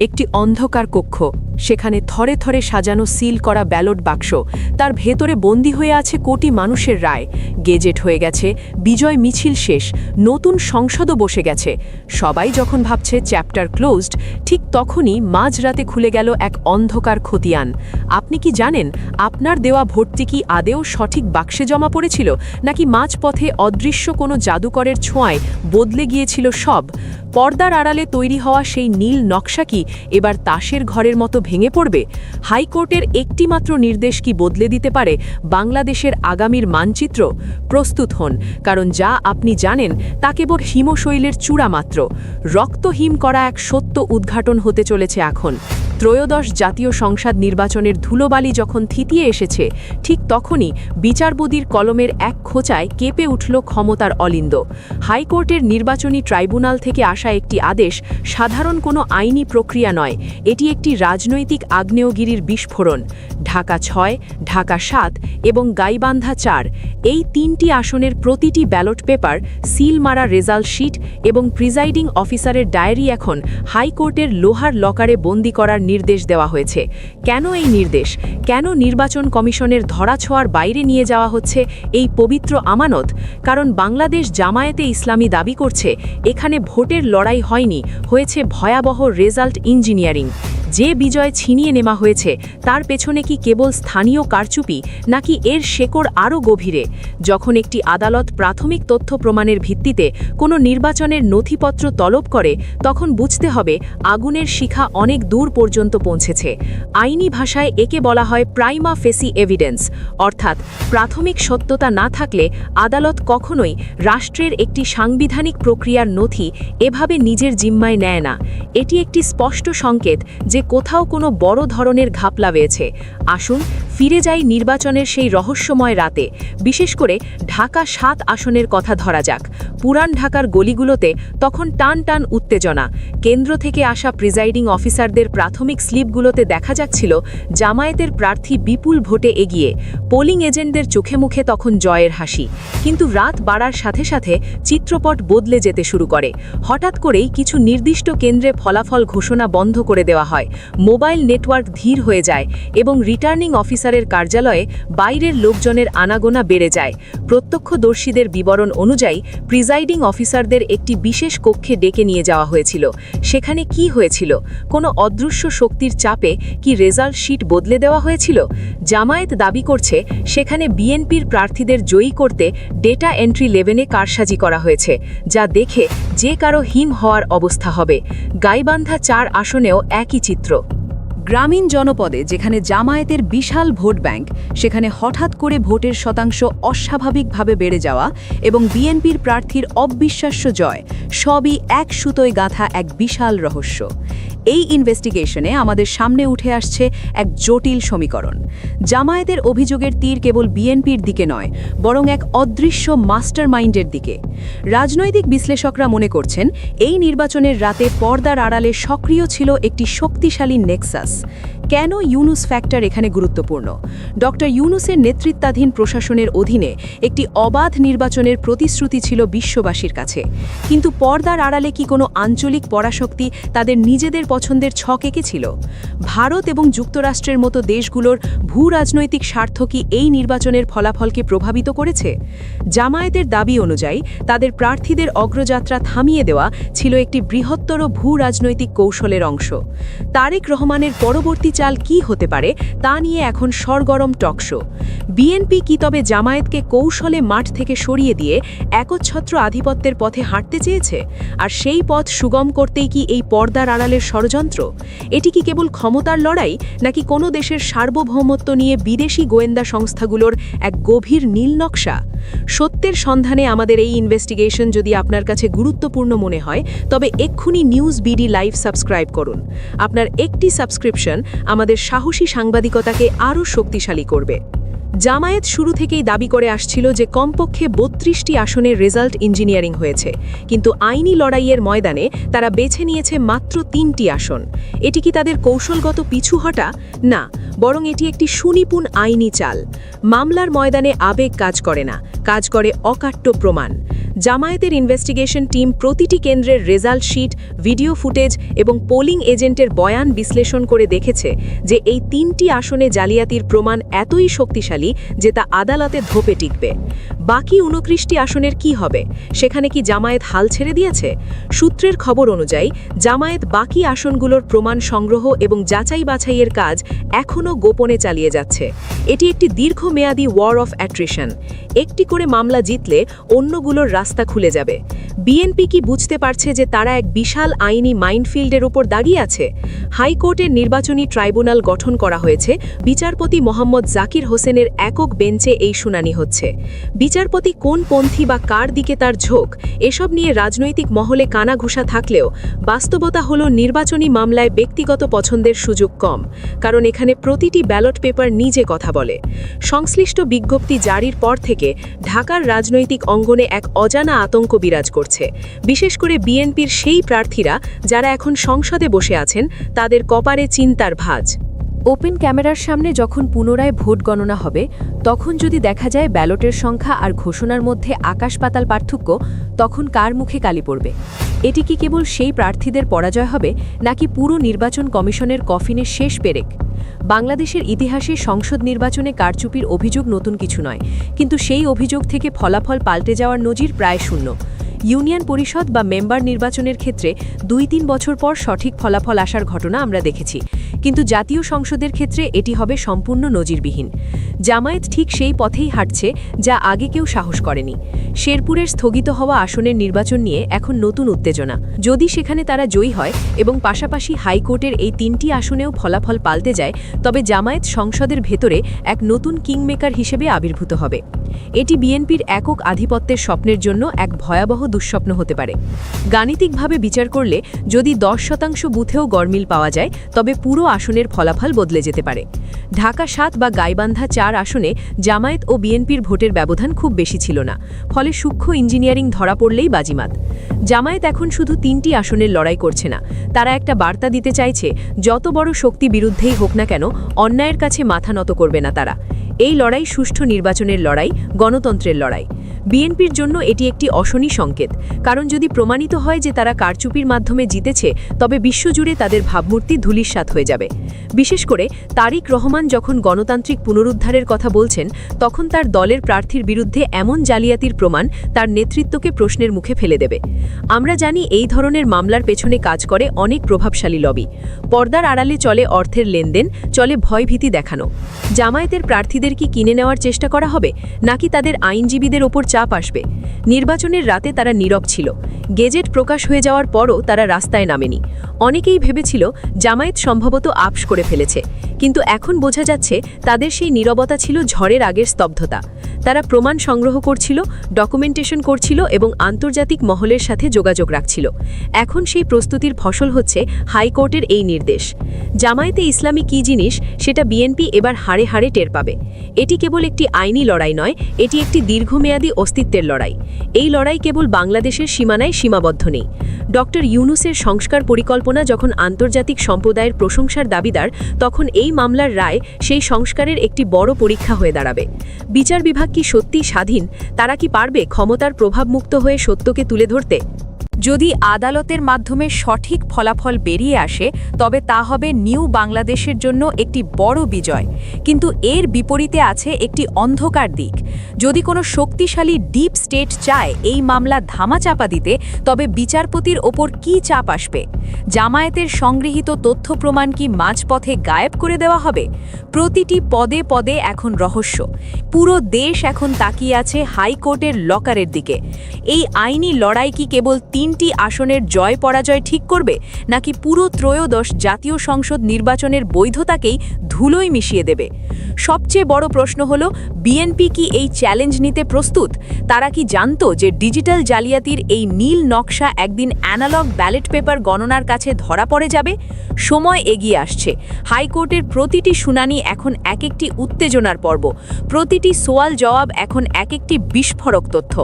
একটি অন্ধকার কক্ষ, সেখানে থরে থরে সাজানো সিল করা ব্যালট বাক্স, তার ভেতরে বন্দী হয়ে আছে কোটি মানুষের রায়। গেজেট হয়ে গেছে, বিজয় মিছিল শেষ, নতুন সংসদও বসে গেছে। সবাই যখন ভাবছে চ্যাপ্টার ক্লোজড, ঠিক তখনই মাঝরাতে খুলে গেল এক অন্ধকার খতিয়ান। আপনি কি জানেন আপনার দেওয়া ভোটটি কি আদেও সঠিক বাক্সে জমা পড়েছিল, নাকি মাঝপথে অদৃশ্য কোনো জাদুকরের ছোঁয়ায় বদলে গিয়েছিল সব? পর্দার আড়ালে তৈরি হওয়া সেই নীল নকশা কি এবার তাসের ঘরের মতো ভেঙে পড়বে? হাইকোর্টের একটি মাত্র নির্দেশ কি বদলে দিতে পারে বাংলাদেশের আগামীর মানচিত্র? প্রস্তুত হন, কারণ যা আপনি জানেন তা কেবল হিমশৈলের চূড়া মাত্র। রক্তহিম করা এক সত্য উদ্ঘাটন হতে চলেছে এখন। ত্রয়োদশ জাতীয় সংসদ নির্বাচনের ধুলোবালি যখন থিতিয়ে এসেছে, ঠিক তখনই বিচারপতির কলমের এক খোঁচায় কেঁপে উঠল ক্ষমতার অলিন্দ। হাইকোর্টের নির্বাচনী ট্রাইব্যুনাল থেকে আসা একটি আদেশ সাধারণ কোনো আইনি প্রক্রিয়া নয়, এটি একটি রাজনৈতিক আগ্নেয়গিরির বিস্ফোরণ। ঢাকা ৬, ঢাকা ৭ এবং গাইবান্ধা ৪, এই তিনটি আসনের প্রতিটি ব্যালট পেপার, সিল মারা রেজাল্ট শিট এবং প্রিজাইডিং অফিসারের ডায়েরি এখন হাইকোর্টের লোহার লকারে বন্দি করার নির্দেশ দেওয়া হয়েছে। কেন এই নির্দেশ? কেন নির্বাচন কমিশনের ধরাছোঁয়ার বাইরে নিয়ে যাওয়া হচ্ছে এই পবিত্র আমানত? কারণ বাংলাদেশ জামায়াতে ইসলামী দাবি করছে এখানে ভোটের লড়াই হয়নি, হয়েছে ভয়াবহ রেজাল্ট ইঞ্জিনিয়ারিং। যে বিজয় ছিনিয়ে নেওয়া হয়েছে তার পেছনে কি কেবল স্থানীয় কারচুপি, নাকি এর শেকড় আরও গভীরে? যখন একটি আদালত প্রাথমিক তথ্য প্রমাণের ভিত্তিতে কোনো নির্বাচনের নথিপত্র তলব করে, তখন বুঝতে হবে আগুনের শিখা অনেক দূর পর্যন্ত পৌঁছেছে। আইনি ভাষায় একে বলা হয় প্রাইমা ফেসি এভিডেন্স, অর্থাৎ প্রাথমিক সত্যতা না থাকলে আদালত কখনোই রাষ্ট্রের একটি সাংবিধানিক প্রক্রিয়ার নথি এভাবে নিজের জিম্মায় নেয় না। এটি একটি স্পষ্ট সংকেত যে কোথাও কোনো বড় ধরনের ঘাপলা হয়েছে। আসুন ফিরে যাই নির্বাচনের সেই রহস্যময় রাতে, বিশেষ করে ঢাকা ৭ আসনের কথা ধরা যাক। পুরান ঢাকার গলিগুলোতে তখন টান টান উত্তেজনা। কেন্দ্র থেকে আসা প্রিজাইডিং অফিসারদের প্রাথমিক স্লিপগুলোতে দেখা যাচ্ছিল জামায়াতের প্রার্থী বিপুল ভোটে এগিয়ে। পোলিং এজেন্টদের চোখে মুখে তখন জয়ের হাসি। কিন্তু রাত বাড়ার সাথে সাথে চিত্রপট বদলে যেতে শুরু করে। হঠাৎ করেই কিছু নির্দিষ্ট কেন্দ্রে ফলাফল ঘোষণা বন্ধ করে দেওয়া হয়, মোবাইল নেটওয়ার্ক ধীর হয়ে যায় এবং রিটার্নিং অফিসারের কার্যালয়ে বাইরের লোকজনের আনাগোনা বেড়ে যায়। প্রত্যক্ষদর্শীদের বিবরণ অনুযায়ী প্রিজাইডিং অফিসারদের একটি বিশেষ কক্ষে ডেকে নিয়ে যাওয়া হয়েছিল। সেখানে কি হয়েছিল? কোনো অদৃশ্য শক্তির চাপে কি রেজাল্ট শিট বদলে দেওয়া হয়েছিল? জামায়াত দাবি করছে সেখানে বিএনপির প্রার্থীদের জয়ী করতে ডেটা এন্ট্রি 11-এ কারসাজি করা হয়েছে, যা দেখে যে কারো হিম হওয়ার অবস্থা হবে। গাইবান্ধা ৪ আসনেও একই চিত্র। গ্রামীণ জনপদে যেখানে জামায়াতের বিশাল ভোট ব্যাংক, সেখানে হঠাৎ করে ভোটের শতাংশ অস্বাভাবিকভাবে বেড়ে যাওয়া এবং বিএনপির প্রার্থীর অবিশ্বাস্য জয়, সবই এক সুতোয় গাঁথা এক বিশাল রহস্য। এই ইনভেস্টিগেশনে আমাদের সামনে উঠে আসছে এক জটিল সমীকরণ। জামায়াতের অভিযোগের তীর কেবল বিএনপির দিকে নয়, বরং এক অদৃশ্য মাস্টার মাইন্ডের দিকে। রাজনৈতিক বিশ্লেষকরা মনে করছেন এই নির্বাচনের রাতে পর্দার আড়ালে সক্রিয় ছিল একটি শক্তিশালী নেক্সাস। কেন ইউনুস ফ্যাক্টর এখানে গুরুত্বপূর্ণ? ডক্টর ইউনুসের নেতৃত্বাধীন প্রশাসনের অধীনে একটি অবাধ নির্বাচনের প্রতিশ্রুতি ছিল বিশ্ববাসীর কাছে, কিন্তু পর্দার আড়ালে কি কোনো আঞ্চলিক পরাশক্তি তাদের নিজেদের পছন্দের ছক এঁকেছিল? ভারত এবং যুক্তরাষ্ট্রের মতো দেশগুলোর ভূ রাজনৈতিক স্বার্থ কি এই নির্বাচনের ফলাফলকে প্রভাবিত করেছে? জামায়াতের দাবি অনুযায়ী তাদের প্রার্থীদের অগ্রযাত্রা থামিয়ে দেওয়া ছিল একটি বৃহত্তর ভূ রাজনৈতিক কৌশলের অংশ। তারেক রহমানের পরবর্তী চাল কি হতে পারে তা নিয়ে এখন সরগরম টকশো। বিএনপি কি তবে জামায়াতকে কৌশলে মাঠ থেকে সরিয়ে দিয়ে একচ্ছত্র আধিপত্যের পথে হাঁটতে চেয়েছে? আর সেই পথ সুগম করতেই কি এই পর্দার আড়ালের ষড়যন্ত্র? এটি কি কেবল ক্ষমতার লড়াই, নাকি কোনো দেশের সার্বভৌমত্ব নিয়ে বিদেশি গোয়েন্দা সংস্থাগুলোর এক গভীর নীল নকশা? সত্যের সন্ধানে আমাদের এই ইনভেস্টিগেশন যদি আপনার কাছে গুরুত্বপূর্ণ মনে হয়, তবে এক্ষুনি নিউজ বিডি লাইভ সাবস্ক্রাইব করুন। আপনার একটি সাবস্ক্রিপশন আমাদের সাহসী সাংবাদিকতাকে আরও শক্তিশালী করবে। জামায়াত শুরু থেকেই দাবি করে আসছিল যে কমপক্ষে ৩২টি আসনের রেজাল্ট ইঞ্জিনিয়ারিং হয়েছে, কিন্তু আইনি লড়াইয়ের ময়দানে তারা বেছে নিয়েছে মাত্র ৩টি আসন। এটি কি তাদের কৌশলগত পিছু হটা? না, বরং এটি একটি সুনিপুণ আইনি চাল। মামলার ময়দানে আবেগ কাজ করে না, কাজ করে অকাট্য প্রমাণ। জামায়াতের ইনভেস্টিগেশন টিম প্রতিটি কেন্দ্রের রেজাল্ট শিট, ভিডিও ফুটেজ এবং পোলিং এজেন্টের বয়ান বিশ্লেষণ করে দেখেছে যে এই 3টি আসনে জালিয়াতির প্রমাণ এতই শক্তিশালী যে তা আদালতে ধোপে টিকবে। বাকি 29টি আসনের কি হবে? সেখানে কি জামায়াত হাল ছেড়ে দিয়েছে? সূত্রের খবর অনুযায়ী জামায়াত বাকি আসনগুলোর প্রমাণ সংগ্রহ এবং যাচাই বাছাইয়ের কাজ এখনও গোপনে চালিয়ে যাচ্ছে। এটি একটি দীর্ঘমেয়াদী ওয়ার অফ অ্যাট্রিশন। একটি করে মামলা জিতলে অন্যগুলোর রাস্তা খুলে যাবে। বিএনপি কি বুঝতে পারছে যে তারা এক বিশাল আইনি মাইনফিল্ডের উপর দাঁড়িয়ে আছে? হাইকোর্টের নির্বাচনী ট্রাইব্যুনাল গঠন করা হয়েছে। বিচারপতি মোহাম্মদ জাকির হোসেনের একক বেঞ্চে এই শুনানি হচ্ছে। বিচারপতি কোন পন্থী বা কার দিকে তার ঝোঁক, এসব নিয়ে রাজনৈতিক মহলে কানাঘুষা থাকলেও বাস্তবতা হলো নির্বাচনী মামলায় ব্যক্তিগত পছন্দের সুযোগ কম, কারণ এখানে প্রতিটি ব্যালট পেপার নিজে কথা বলে। সংশ্লিষ্ট বিজ্ঞপ্তি জারির পর থেকে ঢাকার রাজনৈতিক অঙ্গনে এক অজানা আতঙ্ক বিরাজ করছে। বিশেষ করে বিএনপির সেই প্রার্থীরা যারা এখন সংসদে বসে আছেন, তাদের কপালে চিন্তার ভাঁজ। ওপেন ক্যামেরার সামনে যখন পুনরায় ভোট গণনা হবে, তখন যদি দেখা যায় ব্যালটের সংখ্যা আর ঘোষণার মধ্যে আকাশ পাতাল পার্থক্য, তখন কার মুখে কালি পড়বে? এটি কি কেবল সেই প্রার্থীদের পরাজয় হবে, নাকি পুরো নির্বাচন কমিশনের কফিনের শেষ পেরেক? বাংলাদেশের ইতিহাসে সংসদ নির্বাচনে কারচুপির অভিযোগ নতুন কিছু নয়, কিন্তু সেই অভিযোগ থেকে ফলাফল পাল্টে যাওয়ার নজির প্রায় শূন্য। ইউনিয়ন পরিষদ বা মেম্বার নির্বাচনের ক্ষেত্রে 2-3 বছর পর সঠিক ফলাফল আসার ঘটনা আমরা দেখেছি, কিন্তু জাতীয় সংসদের ক্ষেত্রে এটি হবে সম্পূর্ণ নজিরবিহীন। জামায়াত ঠিক সেই পথেই হাঁটছে যা আগে কেউ সাহস করেনি। শেরপুরের স্থগিত হওয়া আসনের নির্বাচন নিয়ে এখন নতুন উত্তেজনা। যদি সেখানে তারা জয়ী হয় এবং পাশাপাশি হাইকোর্টের এই 3টি আসনেও ফলাফল পাল্টে যায়, তবে জামায়াত সংসদের ভেতরে এক নতুন কিংমেকার হিসেবে আবির্ভূত হবে। এটি বিএনপির একক আধিপত্যের স্বপ্নের জন্য এক ভয়াবহ দুঃস্বপ্ন হতে পারে। গাণিতিকভাবে বিচার করলে যদি 10% বুথেও গড়মিল পাওয়া যায়, তবে পুরো আসনের ফলাফল বদলে যেতে পারে। ঢাকা 7 বা গাইবান্ধা 4 আসনে জামায়াত ও বিএনপির ভোটের ব্যবধান খুব বেশি ছিল না, ফলে সূক্ষ্ম ইঞ্জিনিয়ারিং ধরা পড়লেই বাজিমাত। জামায়াত এখন শুধু 3টি আসনের লড়াই করছে না, তারা একটা বার্তা দিতে চাইছে, যত বড় শক্তি বিরুদ্ধেই হোক না কেন, অন্যায়ের কাছে মাথা নত করবে না তারা। এই লড়াই সুষ্ঠু নির্বাচনের লড়াই, গণতন্ত্রের লড়াই। বিএনপির জন্য এটি একটি অশনি সংকেত, কারণ যদি প্রমাণিত হয় যে তারা কারচুপির মাধ্যমে জিতেছে, তবে বিশ্বজুড়ে তাদের ভাবমূর্তি ধূলিসাৎ হয়ে যাবে। বিশেষ করে তারিক রহমান যখন গণতান্ত্রিক পুনরুদ্ধারের কথা বলছেন, তখন তার দলের প্রার্থীর বিরুদ্ধে এমন জালিয়াতির প্রমাণ তার নেতৃত্বকে প্রশ্নের মুখে ফেলে দেবে। আমরা জানি এই ধরনের মামলার পেছনে কাজ করে অনেক প্রভাবশালী লবি। পর্দার আড়ালে চলে অর্থের লেনদেন, চলে ভয়ভীতি দেখানো। জামায়াতের প্রার্থীদের কি কিনে নেওয়ার চেষ্টা করা হবে, নাকি তাদের আইনজীবীদের ওপর চাপ আসবে? নির্বাচনের রাতে তারা নীরব ছিল। গেজেট প্রকাশ হয়ে যাওয়ার পরও তারা রাস্তায় নামেনি। অনেকেই ভেবেছিল জামায়াত সম্ভবত আপস করে ফেলেছে, কিন্তু এখন বোঝা যাচ্ছে তাদের সেই নীরবতা ছিল ঝড়ের আগের স্তব্ধতা। তারা প্রমাণ সংগ্রহ করছিল, ডকুমেন্টেশন করছিল এবং আন্তর্জাতিক মহলের সাথে যোগাযোগ রাখছিল। এখন সেই প্রস্তুতির ফসল হচ্ছে হাইকোর্টের এই নির্দেশ। জামায়াতে ইসলামী কী জিনিস, সেটা বিএনপি এবার হাড়ে হাড়ে টের পাবে। এটি কেবল একটি আইনি লড়াই নয়, এটি একটি দীর্ঘমেয়াদী অস্তিত্বের লড়াই। এই লড়াই কেবল বাংলাদেশের সীমানায় সীমাবদ্ধ নেই। ডক্টর ইউনূসের সংস্কার পরিকল্পনা যখন আন্তর্জাতিক সম্প্রদায়ের প্রশংসার দাবিদার, তখন এই মামলার রায় সেই সংস্কারের একটি বড় পরীক্ষা হয়ে দাঁড়াবে। বিচার বিভাগ কি সত্যিই স্বাধীন? তারা কি পারবে ক্ষমতার প্রভাবমুক্ত হয়ে সত্যকে তুলে ধরতে? যদি আদালতের মাধ্যমে সঠিক ফলাফল বেরিয়ে আসে, তবে তা হবে নিউ বাংলাদেশের জন্য একটি বড় বিজয়। কিন্তু এর বিপরীতে আছে একটি অন্ধকার দিক। যদি কোনো শক্তিশালী ডিপ স্টেট চায় এই মামলা ধামাচাপা দিতে, তবে বিচারপতির ওপর কী চাপ আসবে? জামায়াতের সংগৃহীত তথ্য প্রমাণ কি মাঝপথে গায়েব করে দেওয়া হবে? প্রতিটি পদে পদে এখন রহস্য। পুরো দেশ এখন তাকিয়ে আছে হাইকোর্টের লকারের দিকে। এই আইনি লড়াই কি কেবল 3টি আসনের জয় পরাজয় ঠিক করবে, নাকি পুরো ত্রয়োদশ জাতীয় সংসদ নির্বাচনের বৈধতাকেই ধুলোয় মিশিয়ে দেবে? সবচেয়ে বড় প্রশ্ন হলো, বিএনপি কি এই চ্যালেঞ্জ নিতে প্রস্তুত? তারা কি জানতো যে ডিজিটাল জালিয়াতির এই নীল নকশা একদিন অ্যানালগ ব্যালট পেপার গণনার কাছে ধরা পড়ে যাবে? সময় এগিয়ে আসছে। হাইকোর্টের প্রতিটি শুনানি এখন এক একটি উত্তেজনার পর্ব, প্রতিটি সোয়াল জবাব এখন এক একটি বিস্ফোরক তথ্য।